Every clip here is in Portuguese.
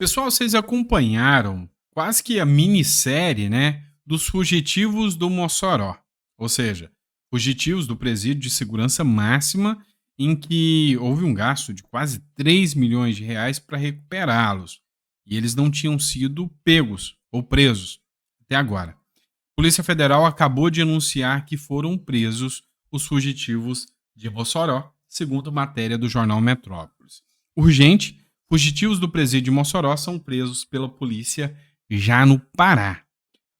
Pessoal, vocês acompanharam quase que a minissérie, né, dos fugitivos do Mossoró. Ou seja, fugitivos do presídio de segurança máxima, em que houve um gasto de quase 3 milhões de reais para recuperá-los. E eles não tinham sido pegos ou presos até agora. A Polícia Federal acabou de anunciar que foram presos os fugitivos de Mossoró, segundo matéria do jornal Metrópolis. Urgente, fugitivos do presídio de Mossoró são presos pela polícia já no Pará.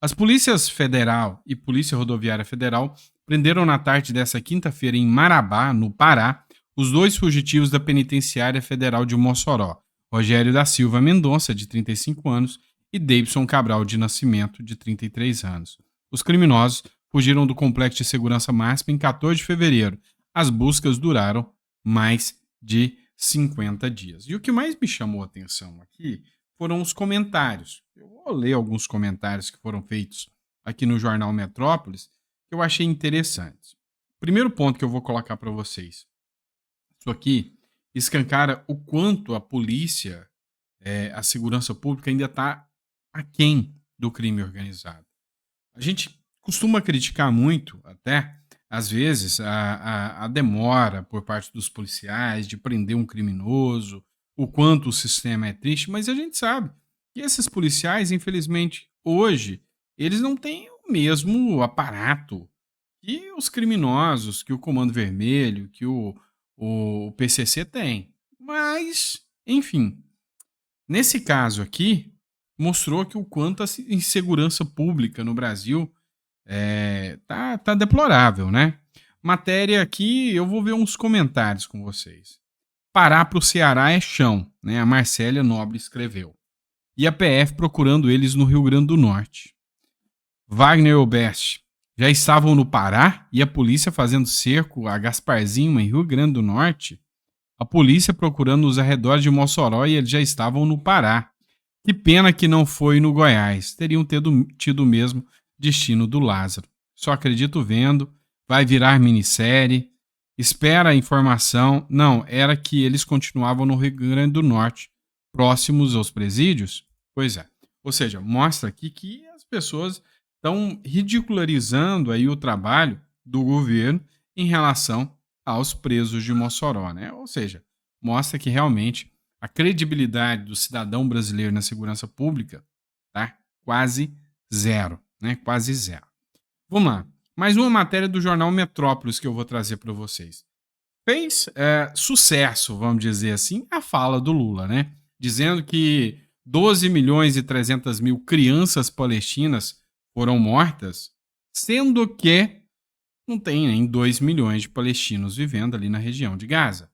As polícias federal e Polícia Rodoviária Federal prenderam na tarde dessa quinta-feira em Marabá, no Pará, os dois fugitivos da Penitenciária Federal de Mossoró, Rogério da Silva Mendonça, de 35 anos, e Davidson Cabral de Nascimento, de 33 anos. Os criminosos fugiram do Complexo de Segurança Máxima em 14 de fevereiro. As buscas duraram mais de 50 dias. E o que mais me chamou a atenção aqui foram os comentários. Eu vou ler alguns comentários que foram feitos aqui no jornal Metrópolis que eu achei interessantes. Primeiro ponto que eu vou colocar para vocês. Isso aqui escancara o quanto a polícia, a segurança pública ainda está aquém do crime organizado. A gente costuma criticar muito, até, às vezes, a demora por parte dos policiais de prender um criminoso, o quanto o sistema é triste, mas a gente sabe que esses policiais, infelizmente, hoje, eles não têm o mesmo aparato que os criminosos, que o Comando Vermelho, que o PCC tem. Mas, enfim, nesse caso aqui, mostrou que o quanto a insegurança pública no Brasil tá deplorável, né? Matéria aqui, eu vou ver uns comentários com vocês. Pará pro Ceará é chão, né? A Marcélia Nobre escreveu. E a PF procurando eles no Rio Grande do Norte. Wagner Obest. Já estavam no Pará e a polícia fazendo cerco a Gasparzinho em Rio Grande do Norte? A polícia procurando os arredores de Mossoró e eles já estavam no Pará. Que pena que não foi no Goiás. Teriam tido o mesmo destino do Lázaro. Só acredito vendo. Vai virar minissérie. Espera a informação. Não, era que eles continuavam no Rio Grande do Norte, próximos aos presídios? Pois é. Ou seja, mostra aqui que as pessoas estão ridicularizando aí o trabalho do governo em relação aos presos de Mossoró, né? Ou seja, mostra que realmente a credibilidade do cidadão brasileiro na segurança pública tá quase zero, né? Quase zero. Vamos lá. Mais uma matéria do jornal Metrópolis que eu vou trazer para vocês. Fez sucesso, vamos dizer assim, a fala do Lula, né? Dizendo que 12 milhões e 300 mil crianças palestinas foram mortas, sendo que não tem nem 2 milhões de palestinos vivendo ali na região de Gaza.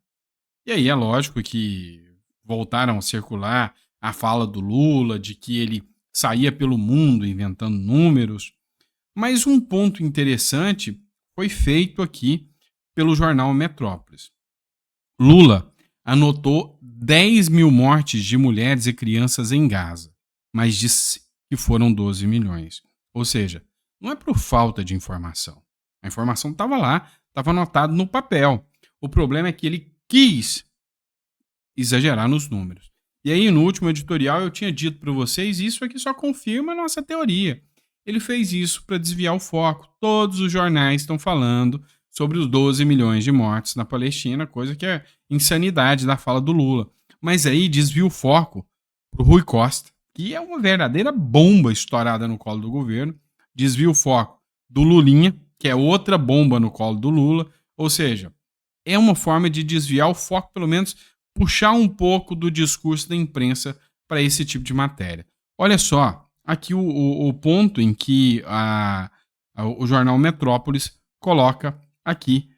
E aí é lógico que voltaram a circular a fala do Lula, de que ele saía pelo mundo inventando números. Mas um ponto interessante foi feito aqui pelo jornal Metrópolis. Lula anotou 10 mil mortes de mulheres e crianças em Gaza, mas disse que foram 12 milhões. Ou seja, não é por falta de informação. A informação estava lá, estava anotado no papel. O problema é que ele quis exagerar nos números. E aí, no último editorial, eu tinha dito para vocês, isso aqui só confirma a nossa teoria. Ele fez isso para desviar o foco. Todos os jornais estão falando sobre os 12 milhões de mortes na Palestina, coisa que é insanidade da fala do Lula. Mas aí desvia o foco para o Rui Costa, que é uma verdadeira bomba estourada no colo do governo. Desvia o foco do Lulinha, que é outra bomba no colo do Lula. Ou seja, é uma forma de desviar o foco, pelo menos puxar um pouco do discurso da imprensa para esse tipo de matéria. Olha só, aqui o ponto em que o jornal Metrópolis coloca aqui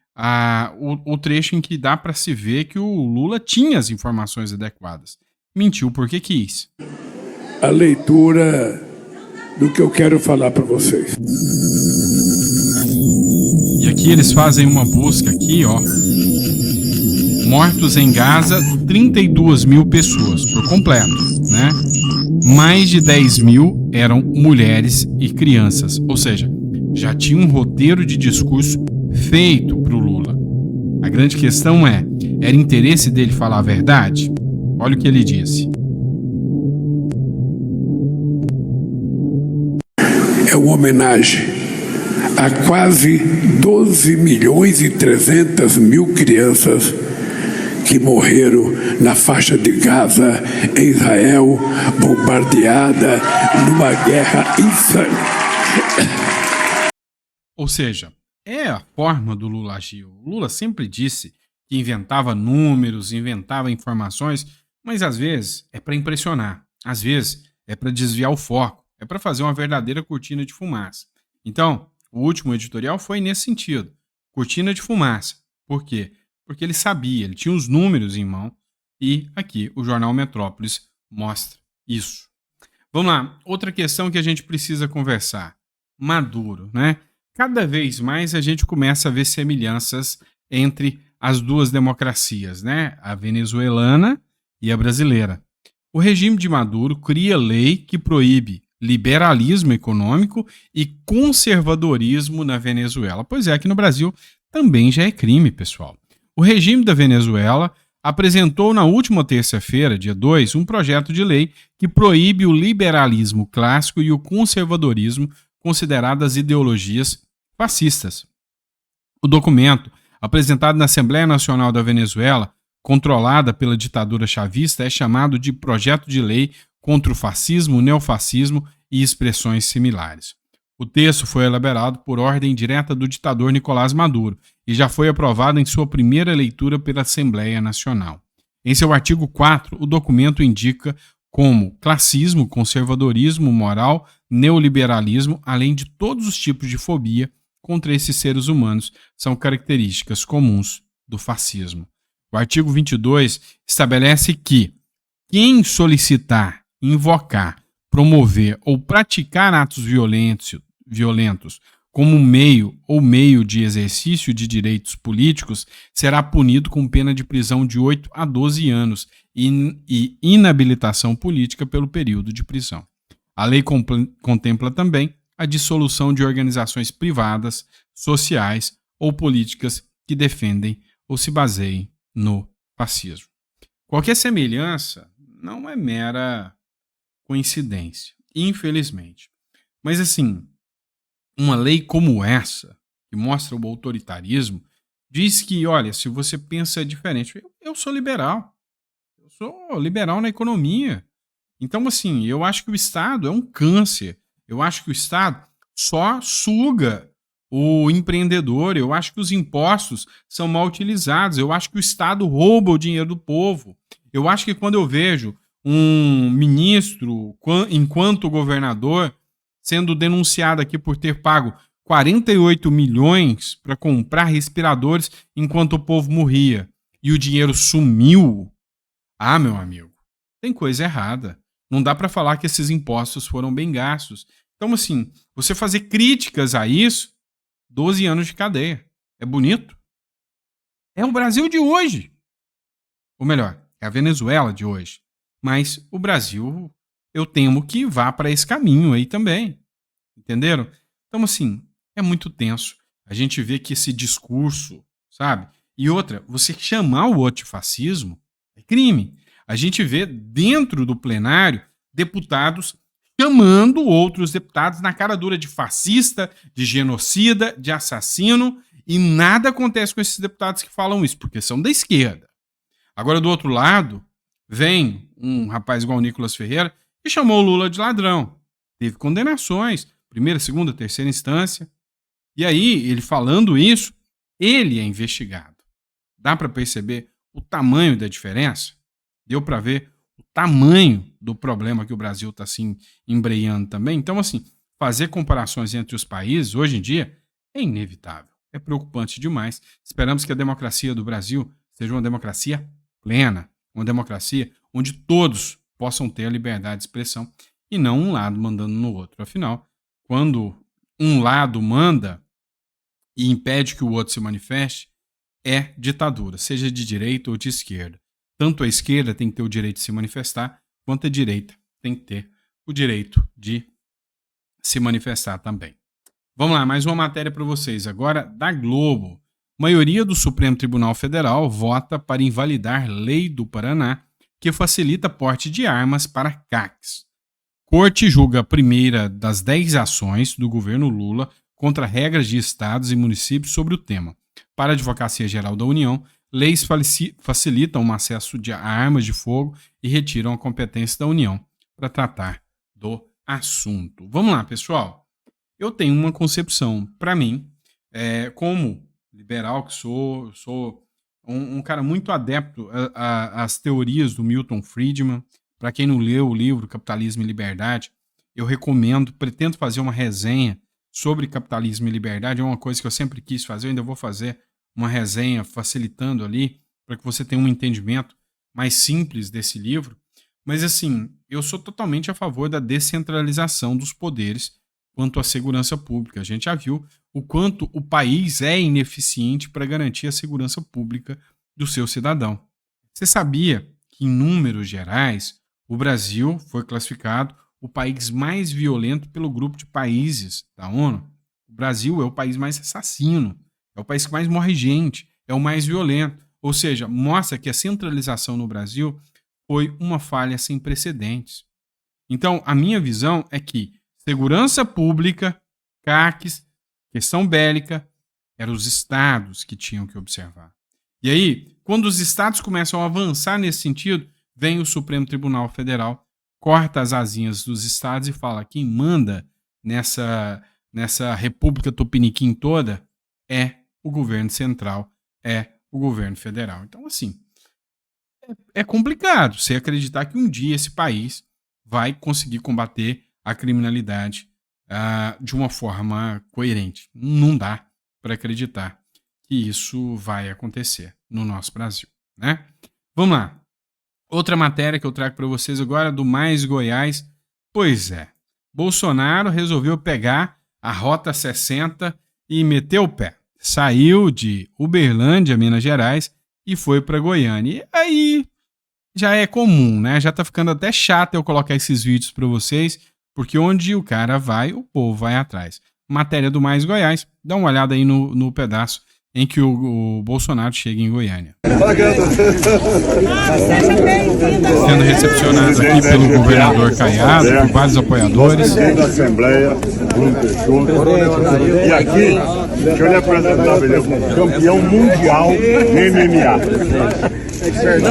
o trecho em que dá para se ver que o Lula tinha as informações adequadas. Mentiu porque quis. A leitura do que eu quero falar para vocês. E aqui eles fazem uma busca aqui, ó. Mortos em Gaza, 32 mil pessoas por completo, né? Mais de 10 mil eram mulheres e crianças. Ou seja, já tinha um roteiro de discurso feito para o Lula. A grande questão era interesse dele falar a verdade? Olha o que ele disse. uma homenagem a quase 12 milhões e 300 mil crianças que morreram na faixa de Gaza, em Israel, bombardeada numa guerra insana. Ou seja, é a forma do Lula agir. O Lula sempre disse que inventava números, inventava informações, mas às vezes é para impressionar, às vezes é para desviar o foco, é para fazer uma verdadeira cortina de fumaça. Então, o último editorial foi nesse sentido, cortina de fumaça. Por quê? Porque ele sabia, ele tinha os números em mão e aqui o Jornal Metrópolis mostra isso. Vamos lá, outra questão que a gente precisa conversar. Maduro, né? Cada vez mais a gente começa a ver semelhanças entre as duas democracias, né? A venezuelana e a brasileira. O regime de Maduro cria lei que proíbe liberalismo econômico e conservadorismo na Venezuela. Pois é, aqui no Brasil também já é crime, pessoal. O regime da Venezuela apresentou na última terça-feira, dia 2, um projeto de lei que proíbe o liberalismo clássico e o conservadorismo, consideradas ideologias fascistas. O documento, apresentado na Assembleia Nacional da Venezuela, controlada pela ditadura chavista, é chamado de Projeto de Lei contra o Fascismo, o Neofascismo e expressões similares. O texto foi elaborado por ordem direta do ditador Nicolás Maduro e já foi aprovado em sua primeira leitura pela Assembleia Nacional. Em seu artigo 4, o documento indica como classismo, conservadorismo moral, neoliberalismo, além de todos os tipos de fobia contra esses seres humanos, são características comuns do fascismo. O artigo 22 estabelece que quem solicitar, invocar, promover ou praticar atos violentos como meio de exercício de direitos políticos será punido com pena de prisão de 8 a 12 anos e inabilitação política pelo período de prisão. A lei contempla também a dissolução de organizações privadas, sociais ou políticas que defendem ou se baseiem no fascismo. Qualquer semelhança não é mera coincidência, infelizmente. Mas assim, uma lei como essa, que mostra o autoritarismo, diz que, olha, se você pensa diferente, eu sou liberal. Eu sou liberal na economia. Então, assim, eu acho que o Estado é um câncer. Eu acho que o Estado só suga o empreendedor. Eu acho que os impostos são mal utilizados. Eu acho que o Estado rouba o dinheiro do povo. Eu acho que quando eu vejo um ministro, enquanto governador, sendo denunciado aqui por ter pago 48 milhões para comprar respiradores enquanto o povo morria e o dinheiro sumiu, meu amigo, tem coisa errada. Não dá para falar que esses impostos foram bem gastos. Então, assim, você fazer críticas a isso, 12 anos de cadeia. É bonito? É o Brasil de hoje. Ou melhor, é a Venezuela de hoje. Mas o Brasil, eu temo que vá para esse caminho aí também. Entenderam? Então, assim, é muito tenso. A gente vê que esse discurso, sabe? E outra, você chamar o outro de fascismo é crime. A gente vê dentro do plenário deputados chamando outros deputados na cara dura de fascista, de genocida, de assassino, e nada acontece com esses deputados que falam isso, porque são da esquerda. Agora, do outro lado, vem um rapaz igual o Nicolas Ferreira e chamou o Lula de ladrão. Teve condenações, primeira, segunda, terceira instância. E aí, ele falando isso, ele é investigado. Dá para perceber o tamanho da diferença? Deu para ver o tamanho do problema que o Brasil está assim embreando também? Então, assim, fazer comparações entre os países, hoje em dia, é inevitável. É preocupante demais. Esperamos que a democracia do Brasil seja uma democracia plena, uma democracia onde todos possam ter a liberdade de expressão e não um lado mandando no outro. Afinal, quando um lado manda e impede que o outro se manifeste, é ditadura, seja de direita ou de esquerda. Tanto a esquerda tem que ter o direito de se manifestar, quanto a direita tem que ter o direito de se manifestar também. Vamos lá, mais uma matéria para vocês. Agora, da Globo. Maioria do Supremo Tribunal Federal vota para invalidar lei do Paraná que facilita porte de armas para CACs. Corte julga a primeira das 10 ações do governo Lula contra regras de estados e municípios sobre o tema. Para a Advocacia Geral da União, leis facilitam o acesso a armas de fogo e retiram a competência da União para tratar do assunto. Vamos lá, pessoal. Eu tenho uma concepção, para mim, como liberal que sou um cara muito adepto às teorias do Milton Friedman. Para quem não leu o livro Capitalismo e Liberdade, eu recomendo, pretendo fazer uma resenha sobre capitalismo e liberdade. É uma coisa que eu sempre quis fazer, eu ainda vou fazer uma resenha facilitando ali, para que você tenha um entendimento mais simples desse livro. Mas assim, eu sou totalmente a favor da descentralização dos poderes quanto à segurança pública. A gente já viu o quanto o país é ineficiente para garantir a segurança pública do seu cidadão. Você sabia que, em números gerais, o Brasil foi classificado o país mais violento pelo grupo de países da ONU? O Brasil é o país mais assassino, é o país que mais morre gente, é o mais violento. Ou seja, mostra que a centralização no Brasil foi uma falha sem precedentes. Então, a minha visão é que segurança pública, CACs, questão bélica, eram os estados que tinham que observar. E aí, quando os estados começam a avançar nesse sentido, vem o Supremo Tribunal Federal, corta as asinhas dos estados e fala: quem manda nessa república tupiniquim toda é o governo central, é o governo federal. Então, assim, é complicado você acreditar que um dia esse país vai conseguir combater a criminalidade de uma forma coerente. Não dá para acreditar que isso vai acontecer no nosso Brasil, né? Vamos lá. Outra matéria que eu trago para vocês agora, do Mais Goiás. Pois é, Bolsonaro resolveu pegar a Rota 60 e meter o pé. Saiu de Uberlândia, Minas Gerais, e foi para Goiânia. E aí já é comum, né? Já tá ficando até chato eu colocar esses vídeos para vocês, porque onde o cara vai, o povo vai atrás. Matéria do Mais Goiás, dá uma olhada aí no pedaço em que o Bolsonaro chega em Goiânia. Sendo recepcionado aqui pelo governador Caiado, por vários apoiadores. Da Assembleia, Bruno Peixoto. E aqui, deixa eu lhe apresentar, campeão mundial de MMA.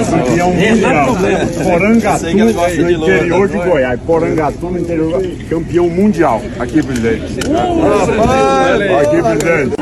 Campeão mundial. Porangatu, no interior de Goiás. Porangatu, no interior. Campeão mundial. Aqui, presidente. Aqui, presidente.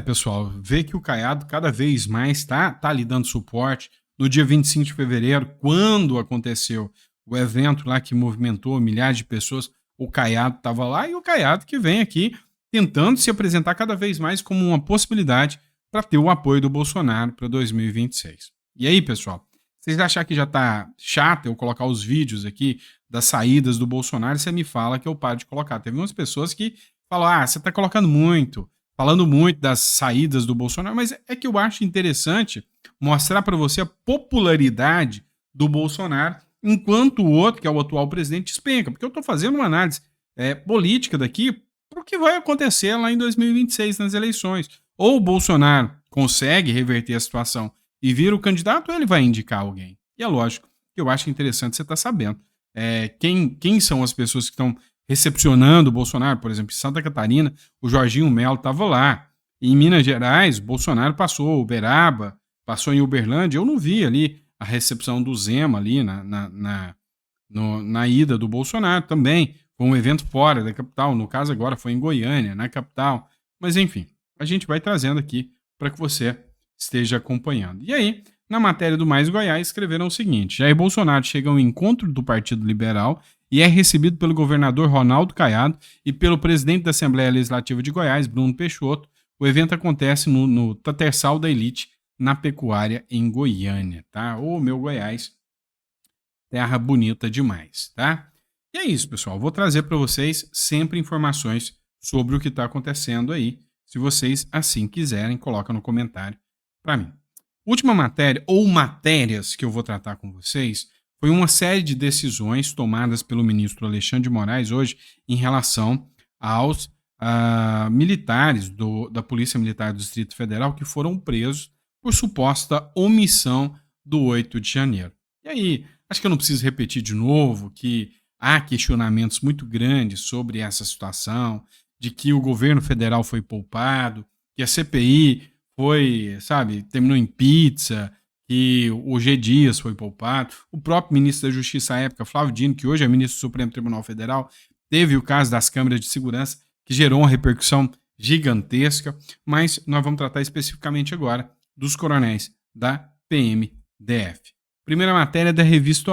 Pessoal, vê que o Caiado cada vez mais tá lhe dando suporte. No dia 25 de fevereiro, quando aconteceu o evento lá que movimentou milhares de pessoas, o Caiado estava lá, e o Caiado que vem aqui tentando se apresentar cada vez mais como uma possibilidade para ter o apoio do Bolsonaro para 2026. E aí, pessoal, vocês acham que já tá chato eu colocar os vídeos aqui das saídas do Bolsonaro? Você me fala que eu paro de colocar. Teve umas pessoas que falam: você tá colocando muito, falando muito das saídas do Bolsonaro, mas é que eu acho interessante mostrar para você a popularidade do Bolsonaro, enquanto o outro, que é o atual presidente, despenca. Porque eu tô fazendo uma análise política daqui para o que vai acontecer lá em 2026 nas eleições. Ou o Bolsonaro consegue reverter a situação e vira o candidato, ou ele vai indicar alguém. E é lógico que eu acho interessante você estar sabendo quem são as pessoas que estão recepcionando o Bolsonaro. Por exemplo, em Santa Catarina, o Jorginho Melo estava lá. Em Minas Gerais, Bolsonaro passou Uberaba, passou em Uberlândia. Eu não vi ali a recepção do Zema ali na ida do Bolsonaro também. Foi um evento fora da capital, no caso agora foi em Goiânia, na capital. Mas enfim, a gente vai trazendo aqui para que você esteja acompanhando. E aí, na matéria do Mais Goiás, escreveram o seguinte: Jair Bolsonaro chega ao encontro do Partido Liberal e é recebido pelo governador Ronaldo Caiado e pelo presidente da Assembleia Legislativa de Goiás, Bruno Peixoto. O evento acontece no Tatersal da Elite, na Pecuária, em Goiânia, tá? Ô, meu Goiás, terra bonita demais, tá? E é isso, pessoal. Vou trazer para vocês sempre informações sobre o que está acontecendo aí. Se vocês assim quiserem, coloca no comentário para mim. Última matéria, ou matérias que eu vou tratar com vocês, foi uma série de decisões tomadas pelo ministro Alexandre de Moraes hoje em relação militares da Polícia Militar do Distrito Federal que foram presos por suposta omissão do 8 de janeiro. E aí, acho que eu não preciso repetir de novo que há questionamentos muito grandes sobre essa situação, de que o governo federal foi poupado, que a CPI foi, terminou em pizza, que o G. Dias foi poupado. O próprio ministro da Justiça à época, Flávio Dino, que hoje é ministro do Supremo Tribunal Federal, teve o caso das câmeras de segurança, que gerou uma repercussão gigantesca, mas nós vamos tratar especificamente agora dos coronéis da PMDF. Primeira matéria da revista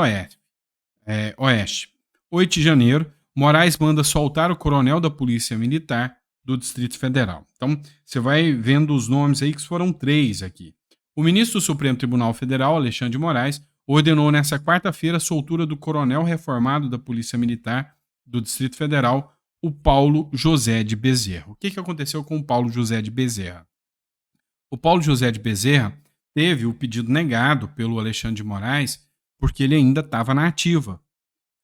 Oeste. 8 de janeiro, Moraes manda soltar o coronel da Polícia Militar do Distrito Federal. Então, você vai vendo os nomes aí, que foram 3 aqui. O ministro do Supremo Tribunal Federal, Alexandre de Moraes, ordenou nesta quarta-feira a soltura do coronel reformado da Polícia Militar do Distrito Federal, o Paulo José de Bezerra. O que aconteceu com o Paulo José de Bezerra? O Paulo José de Bezerra teve o pedido negado pelo Alexandre de Moraes porque ele ainda estava na ativa.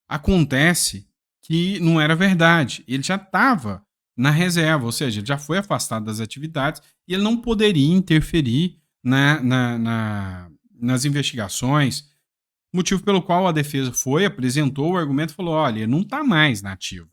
Acontece que não era verdade. Ele já estava na reserva, ou seja, ele já foi afastado das atividades e ele não poderia interferir nas investigações, motivo pelo qual a defesa apresentou o argumento e falou, olha, ele não está mais na ativa.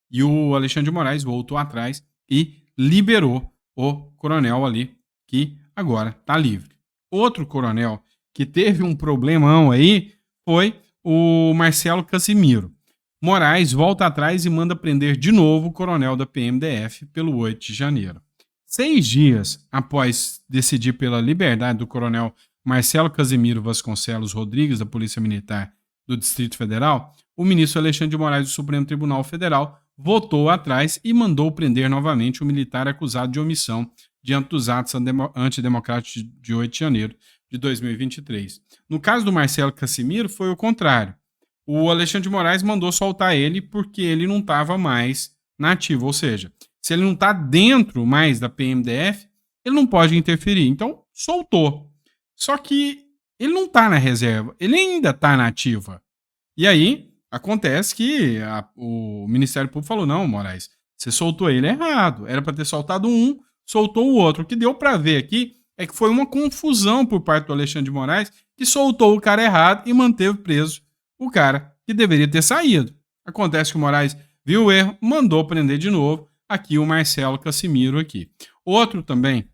E o Alexandre de Moraes voltou atrás e liberou o coronel ali, que agora está livre. Outro coronel que teve um problemão aí foi o Marcelo Casimiro. Moraes volta atrás e manda prender de novo o coronel da PMDF pelo 8 de janeiro. 6 dias após decidir pela liberdade do coronel Marcelo Casimiro Vasconcelos Rodrigues, da Polícia Militar do Distrito Federal, o ministro Alexandre de Moraes do Supremo Tribunal Federal voltou atrás e mandou prender novamente o militar acusado de omissão diante dos atos antidemocráticos de 8 de janeiro de 2023. No caso do Marcelo Casimiro, foi o contrário. O Alexandre de Moraes mandou soltar ele porque ele não estava mais na ativa, ou seja, se ele não está dentro mais da PMDF, ele não pode interferir. Então, soltou. Só que ele não está na reserva, ele ainda está na ativa. E aí, acontece que o Ministério Público falou, não, Moraes, você soltou ele errado. Era para ter soltado um, soltou o outro. O que deu para ver aqui é que foi uma confusão por parte do Alexandre de Moraes, que soltou o cara errado e manteve preso o cara que deveria ter saído. Acontece que o Moraes viu o erro, mandou prender de novo aqui o Marcelo Casimiro aqui. Outro também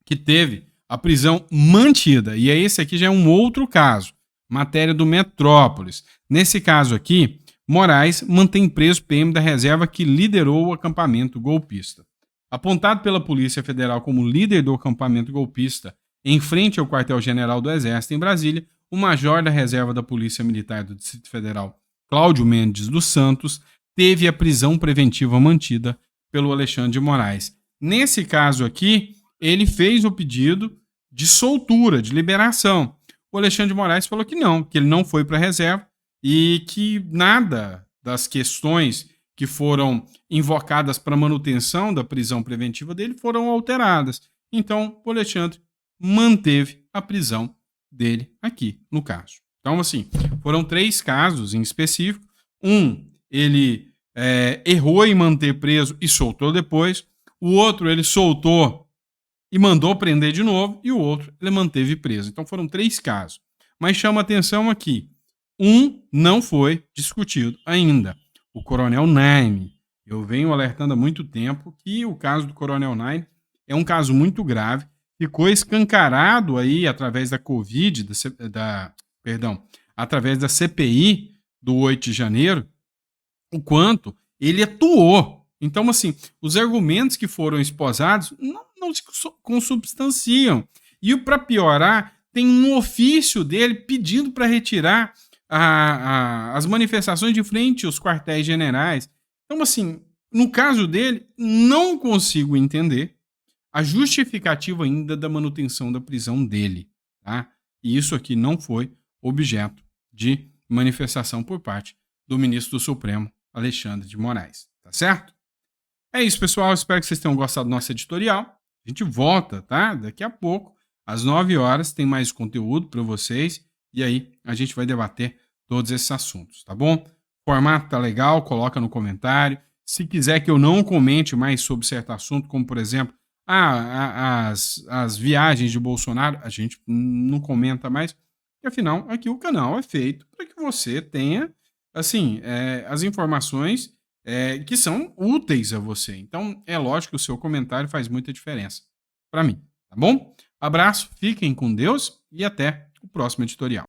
que teve a prisão mantida, e esse aqui já é um outro caso, matéria do Metrópolis. Nesse caso aqui, Moraes mantém preso PM da reserva que liderou o acampamento golpista. Apontado pela Polícia Federal como líder do acampamento golpista em frente ao quartel-general do Exército em Brasília, o major da reserva da Polícia Militar do Distrito Federal, Cláudio Mendes dos Santos, teve a prisão preventiva mantida pelo Alexandre de Moraes. Nesse caso aqui, ele fez o pedido de soltura, de liberação. O Alexandre de Moraes falou que ele não foi para a reserva e que nada das questões que foram invocadas para manutenção da prisão preventiva dele foram alteradas. Então, o Alexandre manteve a prisão dele aqui, no caso. Então, assim, foram 3 casos em específico. Um, ele errou em manter preso e soltou depois. O outro, ele soltou e mandou prender de novo. E o outro, ele manteve preso. Então, foram 3 casos. Mas chama atenção aqui. Um não foi discutido ainda. O Coronel Naime. Eu venho alertando há muito tempo que o caso do Coronel Naime é um caso muito grave. Ficou escancarado aí através da Covid, através da CPI do 8 de janeiro, o quanto ele atuou. Então, assim, os argumentos que foram esposados não se consubstanciam. E para piorar, tem um ofício dele pedindo para retirar as manifestações de frente aos quartéis generais. Então, assim, no caso dele, não consigo entender a justificativa ainda da manutenção da prisão dele, tá? E isso aqui não foi objeto de manifestação por parte do ministro do Supremo, Alexandre de Moraes, tá certo? É isso, pessoal. Espero que vocês tenham gostado do nosso editorial. A gente volta, tá? Daqui a pouco, às 9 horas, tem mais conteúdo para vocês e aí a gente vai debater todos esses assuntos, tá bom? O formato tá legal, coloca no comentário. Se quiser que eu não comente mais sobre certo assunto, como por exemplo, as viagens de Bolsonaro, a gente não comenta mais, porque afinal aqui o canal é feito para que você tenha, assim, as informações que são úteis a você. Então é lógico que o seu comentário faz muita diferença para mim, tá bom? Abraço, fiquem com Deus e até o próximo editorial.